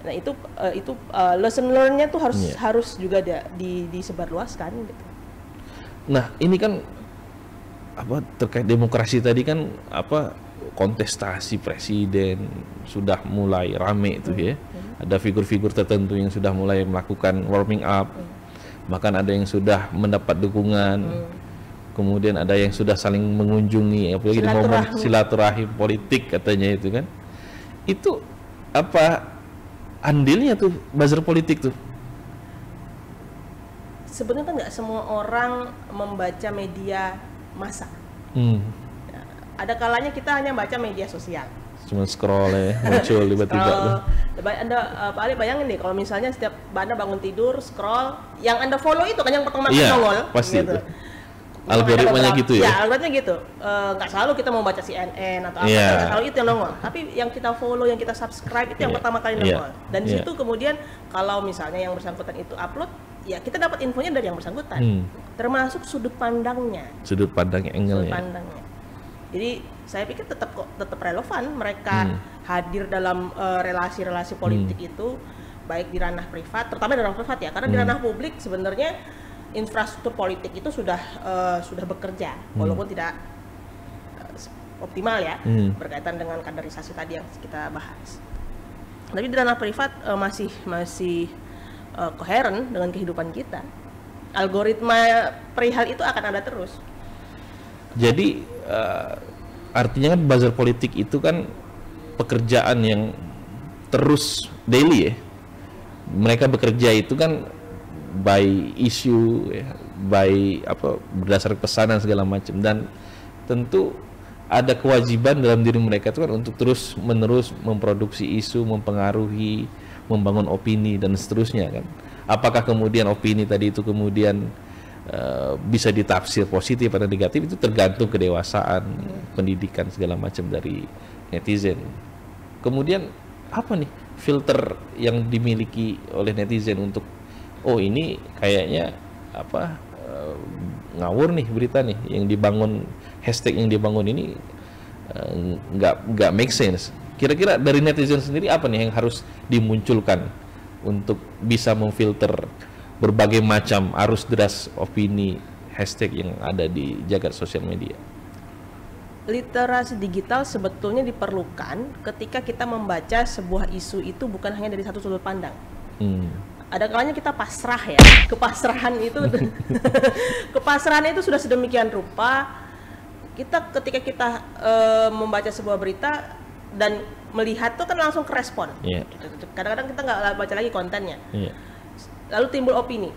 Speaker 2: Nah itu lesson learn-nya tuh harus juga disebarluaskan gitu.
Speaker 1: Nah ini kan terkait demokrasi tadi kan kontestasi presiden sudah mulai rame itu ya. Ada figur-figur tertentu yang sudah mulai melakukan warming up, bahkan ada yang sudah mendapat dukungan. Kemudian ada yang sudah saling mengunjungi, apalagi di momen silaturahim politik katanya itu kan. Itu apa andilnya tuh buzzer politik tuh?
Speaker 2: Sebenarnya kan nggak semua orang membaca media massa. Ada kalanya kita hanya baca media sosial.
Speaker 1: Cuma scroll ya, muncul tiba-tiba.
Speaker 2: Anda Pak Ali bayangin deh kalau misalnya setiap Anda bangun tidur scroll, yang Anda follow itu kan yang pertama kali nongol.
Speaker 1: Pasti
Speaker 2: gitu.
Speaker 1: Itu. Algoritmanya gitu ya?
Speaker 2: Ya, algoritmanya gitu. Nggak selalu kita mau baca CNN atau apa, nggak selalu itu yang nongol. Tapi yang kita follow, yang kita subscribe itu yang pertama kali nongol. Dan di situ kemudian kalau misalnya yang bersangkutan itu upload, ya kita dapat infonya dari yang bersangkutan. Termasuk sudut pandangnya.
Speaker 1: Sudut pandangnya, angle-nya.
Speaker 2: Sudut pandangnya. Jadi saya pikir tetap relevan mereka hadir dalam relasi-relasi politik itu, baik di ranah privat, terutama di ranah privat ya, karena di ranah publik sebenarnya infrastruktur politik itu sudah bekerja, walaupun tidak optimal ya, berkaitan dengan kaderisasi tadi yang kita bahas. Tapi di ranah privat masih koheren dengan kehidupan kita. Algoritma perihal itu akan ada terus.
Speaker 1: Jadi artinya kan buzzer politik itu kan pekerjaan yang terus daily ya. Mereka bekerja itu kan by issue ya, by berdasar pesanan segala macam, dan tentu ada kewajiban dalam diri mereka itu kan untuk terus menerus memproduksi isu, mempengaruhi, membangun opini dan seterusnya kan. Apakah kemudian opini tadi itu kemudian bisa ditafsir positif atau negatif, itu tergantung kedewasaan, pendidikan segala macam dari netizen. Kemudian apa nih filter yang dimiliki oleh netizen untuk oh ini kayaknya apa ngawur nih berita nih yang dibangun, hashtag yang dibangun ini nggak make sense. Kira-kira dari netizen sendiri apa nih yang harus dimunculkan untuk bisa memfilter berbagai macam arus deras opini hashtag yang ada di jagat sosial media?
Speaker 2: Literasi digital sebetulnya diperlukan ketika kita membaca sebuah isu itu bukan hanya dari satu sudut pandang. Ada kalanya kita pasrah ya, kepasrahan itu kepasrahan itu sudah sedemikian rupa. Ketika kita membaca sebuah berita dan melihat tuh kan langsung ke respon. Kadang-kadang kita nggak baca lagi kontennya, lalu timbul opini.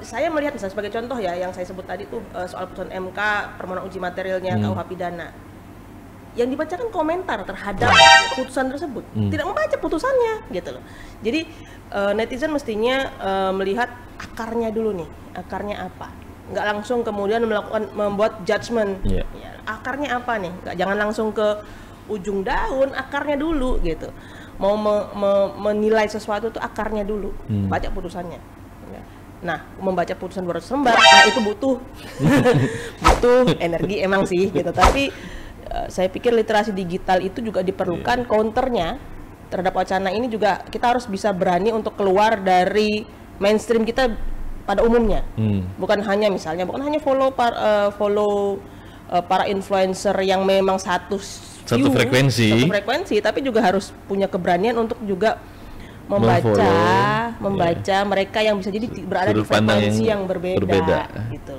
Speaker 2: Saya melihat misalnya sebagai contoh ya, yang saya sebut tadi tuh soal putusan MK permohonan uji materialnya KUH pidana, yang dibacakan komentar terhadap putusan tersebut, tidak membaca putusannya gitu loh. Jadi netizen mestinya melihat akarnya dulu nih, akarnya apa, nggak langsung kemudian membuat judgement. Ya, akarnya apa nih, jangan langsung ke ujung daun, akarnya dulu gitu. Mau menilai sesuatu tuh akarnya dulu, baca putusannya. Nah, membaca putusan 200 lembar, nah itu butuh energi emang sih gitu. Tapi saya pikir literasi digital itu juga diperlukan. Counternya terhadap wacana ini juga kita harus bisa berani untuk keluar dari mainstream kita pada umumnya. Bukan hanya follow para influencer yang memang satu frekuensi, tapi juga harus punya keberanian untuk juga membaca mereka yang bisa jadi berada di frekuensi yang berbeda. Gitu.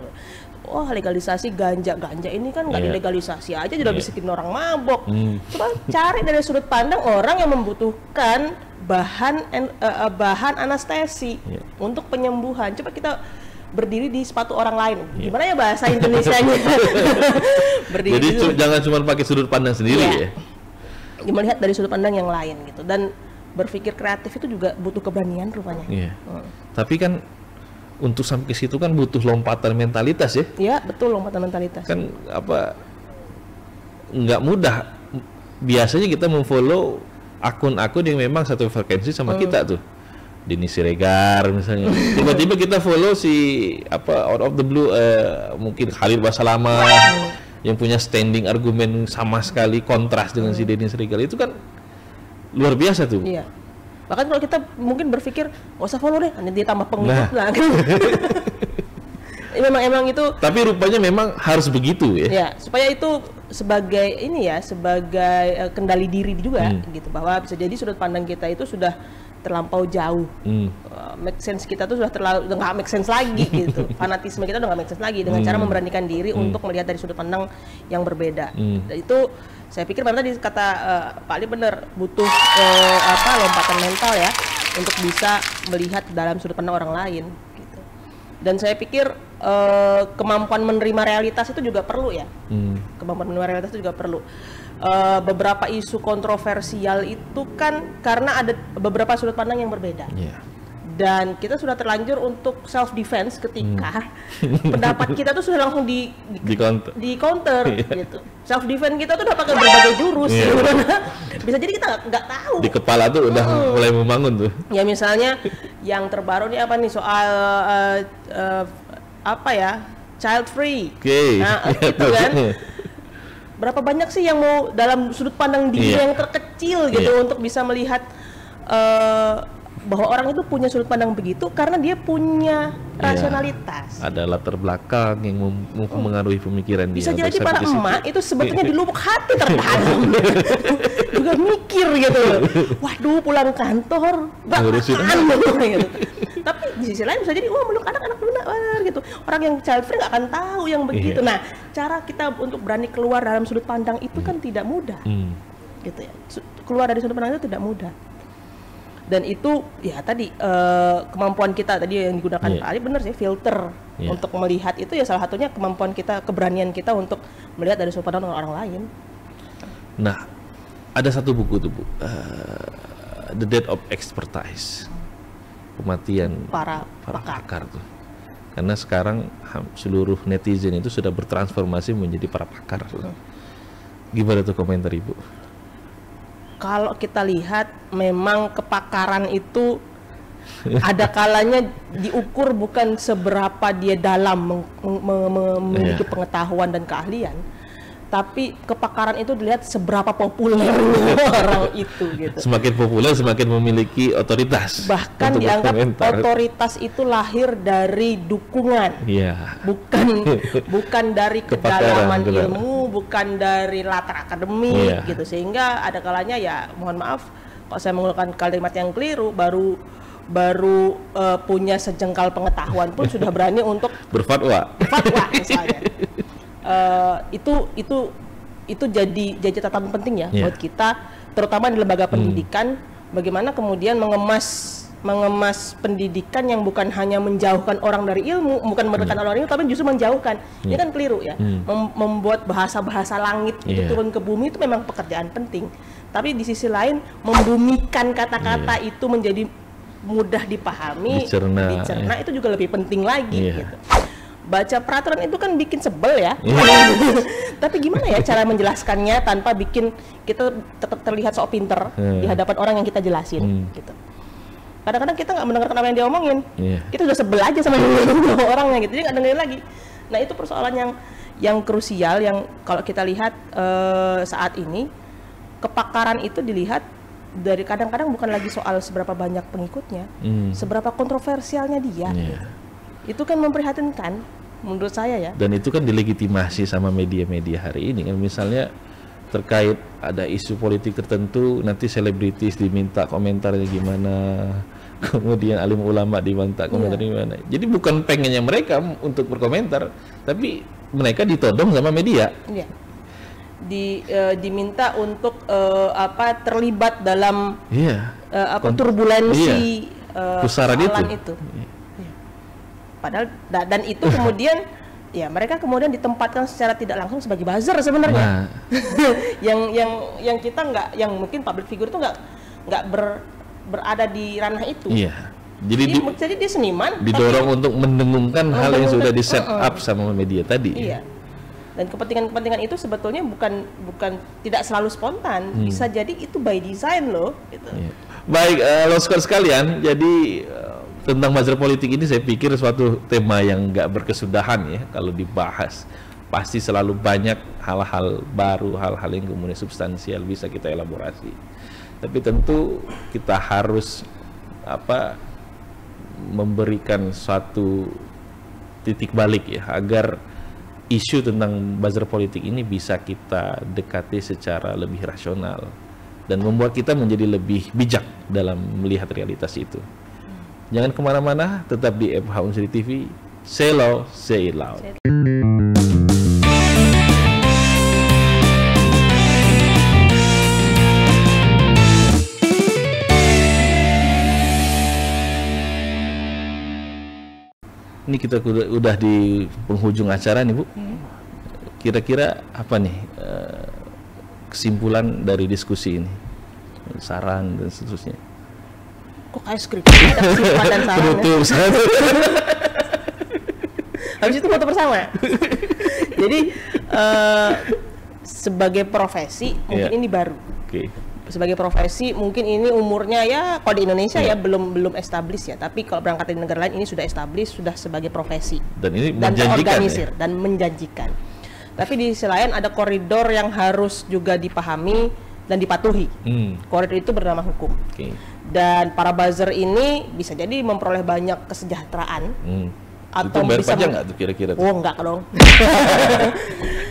Speaker 2: Wah, legalisasi ganja ini kan nggak dilegalisasi aja sudah bisa bikin orang mabok. Coba cari dari sudut pandang orang yang membutuhkan bahan anestesi untuk penyembuhan. Coba kita berdiri di sepatu orang lain. Gimana ya bahasa Indonesianya?
Speaker 1: Jadi jangan cuma pakai sudut pandang sendiri ya.
Speaker 2: Melihat dari sudut pandang yang lain gitu. Dan berpikir kreatif itu juga butuh keberanian rupanya.
Speaker 1: Tapi kan untuk sampai ke situ kan butuh lompatan mentalitas ya.
Speaker 2: Iya, betul, lompatan mentalitas.
Speaker 1: Kan nggak mudah. Biasanya kita memfollow akun-akun yang memang satu frekuensi sama kita tuh. Denny Siregar misalnya. Tiba-tiba kita follow out of the blue mungkin Khalil Basalamah yang punya standing argumen sama sekali kontras dengan si Denny Siregar. Itu kan luar biasa tuh. Iya.
Speaker 2: Bahkan kalau kita mungkin berpikir nggak usah follow deh, nanti dia tambah pengikut lah. Memang itu.
Speaker 1: Tapi rupanya memang harus begitu ya.
Speaker 2: Ya, supaya itu sebagai kendali diri juga gitu, bahwa bisa jadi sudut pandang kita itu sudah terlampau jauh. Make sense kita tuh sudah nggak make sense lagi gitu. Fanatisme kita udah nggak make sense lagi dengan cara memberanikan diri untuk melihat dari sudut pandang yang berbeda. Dan itu saya pikir memang tadi kata Pak Ali benar, butuh lompatan mental ya untuk bisa melihat dalam sudut pandang orang lain gitu. Dan saya pikir kemampuan menerima realitas itu juga perlu ya. Kemampuan menerima realitas itu juga perlu. Beberapa isu kontroversial itu kan karena ada beberapa sudut pandang yang berbeda. Dan kita sudah terlanjur untuk self defense ketika pendapat kita tuh sudah langsung di counter gitu. Self defense kita tuh udah pakai berbagai jurus. Bisa jadi kita nggak tahu.
Speaker 1: Di kepala tuh udah mulai membangun tuh.
Speaker 2: Ya misalnya yang terbaru nih apa nih soal child free. Nah, itu kan. Berapa banyak sih yang mau dalam sudut pandang dia yang terkecil gitu untuk bisa melihat bahwa orang itu punya sudut pandang begitu karena dia punya rasionalitas.
Speaker 1: Ada latar belakang yang mengaruhi pemikiran dia.
Speaker 2: Bisa jadi para emak itu sebetulnya di lubuk hati tertanam juga mikir gitu. Waduh, pulang kantor gitu. Tapi di sisi lain bisa jadi meluk anak-anak dulu gitu. Orang yang child free nggak akan tahu yang begitu. Nah, cara kita untuk berani keluar dalam sudut pandang itu kan tidak mudah. Gitu ya. Keluar dari sudut pandang itu tidak mudah. Dan itu ya tadi kemampuan kita tadi yang digunakan Pak Ali benar sih, filter untuk melihat itu ya salah satunya kemampuan kita, keberanian kita untuk melihat dari sudut pandang orang lain.
Speaker 1: Nah, ada satu buku tuh Bu, The Death of Expertise, kematian para pakar tuh. Karena sekarang seluruh netizen itu sudah bertransformasi menjadi para pakar. Gimana tuh komentar Ibu?
Speaker 2: Kalau kita lihat memang kepakaran itu ada kalanya diukur bukan seberapa dia dalam memiliki pengetahuan dan keahlian, tapi kepakaran itu dilihat seberapa populer orang itu gitu.
Speaker 1: Semakin populer semakin memiliki otoritas.
Speaker 2: Bahkan dianggap otoritas itu lahir dari dukungan, bukan dari kedalaman ilmu, bukan dari latar akademik gitu. Sehingga ada kalanya ya mohon maaf kalau saya menggunakan kalimat yang keliru, baru punya sejengkal pengetahuan pun sudah berani untuk
Speaker 1: berfatwa
Speaker 2: misalnya. Itu jadi catatan penting ya buat kita, terutama di lembaga pendidikan, bagaimana kemudian mengemas pendidikan yang bukan hanya menjauhkan orang dari ilmu, bukan mendekatkan orang ilmu, tapi justru menjauhkan. Ini kan keliru ya. Membuat bahasa langit itu turun ke bumi itu memang pekerjaan penting, tapi di sisi lain membumikan kata-kata itu menjadi mudah dipahami, dicerna itu juga lebih penting lagi gitu. Baca peraturan itu kan bikin sebel ya. Tapi gimana ya cara menjelaskannya tanpa bikin kita tetap terlihat sok pinter di hadapan orang yang kita jelasin gitu. Kadang-kadang kita nggak mendengarkan apa yang dia omongin, kita udah sebel aja sama orangnya gitu, jadi nggak dengerin lagi. Nah itu persoalan yang krusial yang kalau kita lihat saat ini, kepakaran itu dilihat dari kadang-kadang bukan lagi soal seberapa banyak pengikutnya, seberapa kontroversialnya dia. Itu kan memprihatinkan menurut saya ya. Dan
Speaker 1: itu kan dilegitimasi sama media-media hari ini kan, misalnya terkait ada isu politik tertentu, nanti selebritis diminta komentarnya gimana, kemudian alim ulama diminta komentar gimana. Jadi bukan pengennya mereka untuk berkomentar, tapi mereka ditodong sama media. Diminta untuk terlibat dalam turbulensi pusaran itu. Padahal dan itu kemudian ya mereka kemudian ditempatkan secara tidak langsung sebagai buzzer sebenarnya. yang kita nggak, yang mungkin public figure itu nggak berada di ranah itu. Jadi dia seniman didorong untuk mendengungkan hal yang sudah di set up sama media tadi.
Speaker 2: Dan kepentingan itu sebetulnya bukan tidak selalu spontan, bisa jadi itu by design loh gitu.
Speaker 1: Baik, loskor sekalian, jadi tentang buzzer politik ini saya pikir suatu tema yang nggak berkesudahan ya. Kalau dibahas pasti selalu banyak hal-hal baru, hal-hal yang kemudian substansial bisa kita elaborasi. Tapi tentu kita harus memberikan suatu titik balik ya, agar isu tentang buzzer politik ini bisa kita dekati secara lebih rasional dan membuat kita menjadi lebih bijak dalam melihat realitas itu. Jangan kemana-mana, tetap di FH Unsri TV. Say low, say it loud. Ini kita udah di penghujung acara nih Bu. Kira-kira apa nih kesimpulan dari diskusi ini? Saran dan seterusnya.
Speaker 2: Kok kayak skrip ada kesimpulan dan saran ya? Habis itu foto bersama. Jadi sebagai profesi mungkin ini baru. Sebagai profesi mungkin ini umurnya ya kalau di Indonesia ya belum established ya, tapi kalau berangkat dari negara lain ini sudah established, sudah sebagai profesi
Speaker 1: dan ini terorganisir
Speaker 2: dan menjanjikan. Tapi di sisi lain ada koridor yang harus juga dipahami dan dipatuhi. Koridor itu bernama hukum. Dan para buzzer ini bisa jadi memperoleh banyak kesejahteraan. Atau
Speaker 1: itu bayar pajak nggak tuh kira-kira?
Speaker 2: Oh enggak dong.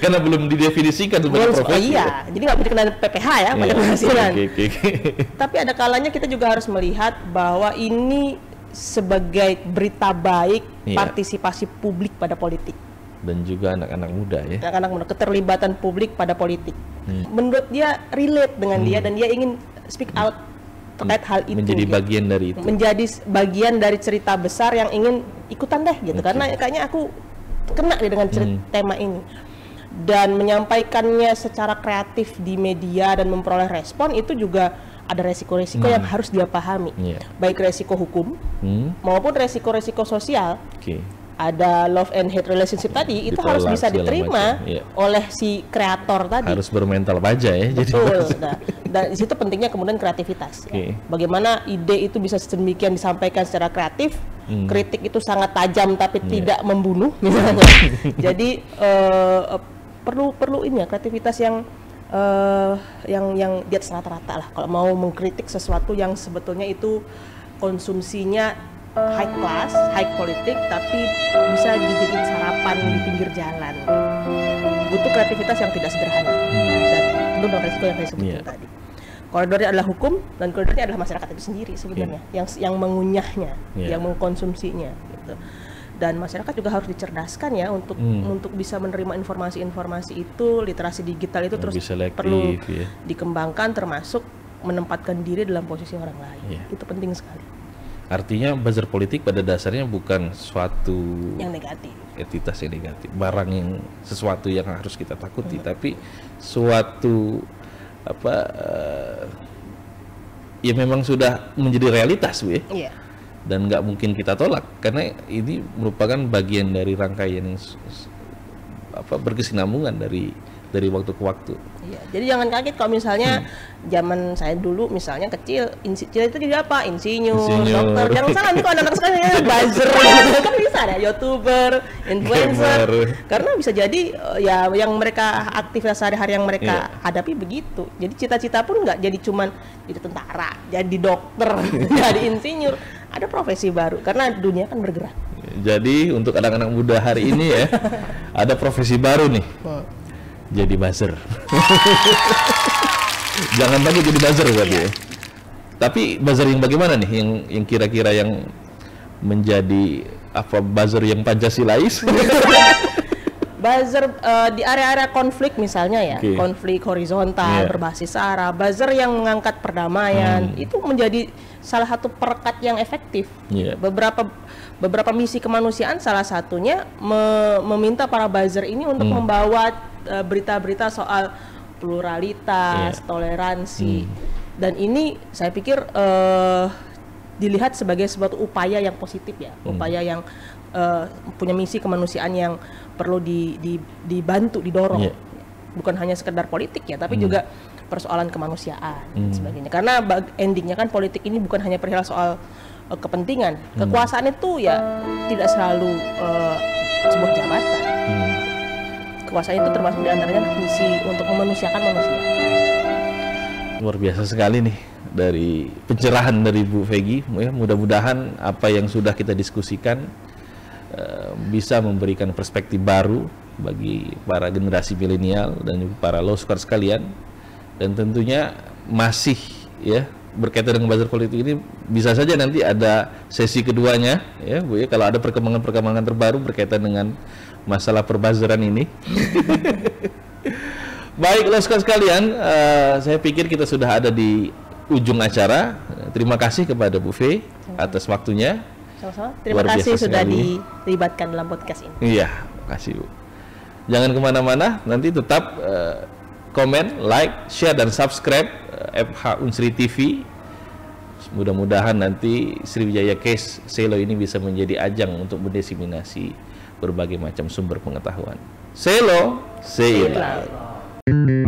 Speaker 1: Karena belum didefinisikan sebagai profesi.
Speaker 2: Iya, jadi nggak bisa kena PPH ya, pajak penghasilan. Tapi ada kalanya kita juga harus melihat bahwa ini sebagai berita baik partisipasi publik pada politik.
Speaker 1: Dan juga anak-anak muda ya.
Speaker 2: Anak-anak muda, keterlibatan publik pada politik. Menurut dia relate dengan dia dan dia ingin speak out terkait hal itu.
Speaker 1: Menjadi bagian dari itu.
Speaker 2: Menjadi bagian dari cerita besar yang ingin ikutan deh gitu. Karena kayaknya aku kena deh dengan tema ini. Dan menyampaikannya secara kreatif di media dan memperoleh respon itu juga ada resiko-resiko yang harus dia pahami. Baik resiko hukum maupun resiko-resiko sosial. Ada love and hate relationship tadi itu harus bisa diterima oleh si kreator tadi.
Speaker 1: Harus bermental baja ya.
Speaker 2: Betul. Nah, Dan di situ pentingnya kemudian kreativitas.
Speaker 1: Oke.
Speaker 2: Ya. Bagaimana ide itu bisa sedemikian disampaikan secara kreatif, kritik itu sangat tajam tapi tidak membunuh misalnya. Jadi perlu ini ya, kreativitas yang di atas rata-rata lah. Kalau mau mengkritik sesuatu yang sebetulnya itu konsumsinya high class, high politik, tapi bisa dijadiin sarapan di pinggir jalan. Butuh kreativitas yang tidak sederhana. Dan tentu dengan resiko yang saya sebutkan tadi. Koridornya adalah hukum dan koridornya adalah masyarakat itu sendiri sebenarnya, yang mengunyahnya, yang mengkonsumsinya. Gitu. Dan masyarakat juga harus dicerdaskan ya untuk bisa menerima informasi-informasi itu. Literasi digital itu terus perlu dikembangkan, termasuk menempatkan diri dalam posisi orang lain. Itu penting sekali.
Speaker 1: Artinya buzzer politik pada dasarnya bukan suatu
Speaker 2: yang negatif,
Speaker 1: entitas yang negatif, barang yang sesuatu yang harus kita takuti, tapi suatu ya memang sudah menjadi realitas, Bu. Dan nggak mungkin kita tolak karena ini merupakan bagian dari rangkaian yang berkesinambungan dari waktu ke waktu.
Speaker 2: Iya, jadi jangan kaget kalau misalnya zaman saya dulu misalnya kecil itu jadi apa? Insinyur, dokter. Jangan salah nih kalau anak-anak sekarang buzzer kan bisa ada YouTuber, influencer. Karena bisa jadi ya yang mereka aktivitas sehari-hari yang mereka hadapi begitu. Jadi cita-cita pun nggak jadi cuman jadi tentara, jadi dokter, jadi insinyur. Ada profesi baru karena dunia kan bergerak.
Speaker 1: Jadi untuk anak-anak muda hari ini ya ada profesi baru nih. Jadi buzzer. Jangan lagi jadi buzzer berarti ya. Tapi buzzer yang bagaimana nih yang kira-kira yang menjadi buzzer yang Pancasilais?
Speaker 2: Buzzer di area-area konflik misalnya ya, konflik horizontal berbasis SARA, buzzer yang mengangkat perdamaian itu menjadi salah satu perekat yang efektif. Beberapa misi kemanusiaan salah satunya meminta para buzzer ini untuk membawa berita-berita soal pluralitas, toleransi, dan ini saya pikir dilihat sebagai suatu upaya yang positif ya, upaya yang punya misi kemanusiaan yang perlu dibantu, didorong, bukan hanya sekedar politik ya, tapi juga persoalan kemanusiaan dan sebagainya. Karena endingnya kan politik ini bukan hanya perihal soal kepentingan, kekuasaan itu ya tidak selalu sebuah jabatan. Kekuasaan itu termasuk diantaranya misi untuk memanusiakan manusia.
Speaker 1: Luar biasa sekali nih dari pencerahan dari Bu Vegi. Ya, mudah-mudahan apa yang sudah kita diskusikan bisa memberikan perspektif baru bagi para generasi milenial dan juga para lawsuker sekalian. Dan tentunya masih ya berkaitan dengan buzzer politik ini bisa saja nanti ada sesi keduanya ya Bu ya, kalau ada perkembangan-perkembangan terbaru berkaitan dengan masalah perbuzzeran ini. Baik lawsuker sekalian, saya pikir kita sudah ada di ujung acara. Terima kasih kepada Bu Ve atas waktunya.
Speaker 2: Sama-sama. Terima kasih sudah dilibatkan dalam podcast ini.
Speaker 1: Iya, makasih Bu. Jangan kemana-mana, nanti tetap komen, like, share, dan subscribe FH Unsri TV. Mudah-mudahan nanti Sriwijaya Case Selo ini bisa menjadi ajang untuk mendiseminasi berbagai macam sumber pengetahuan. Selo, Selo.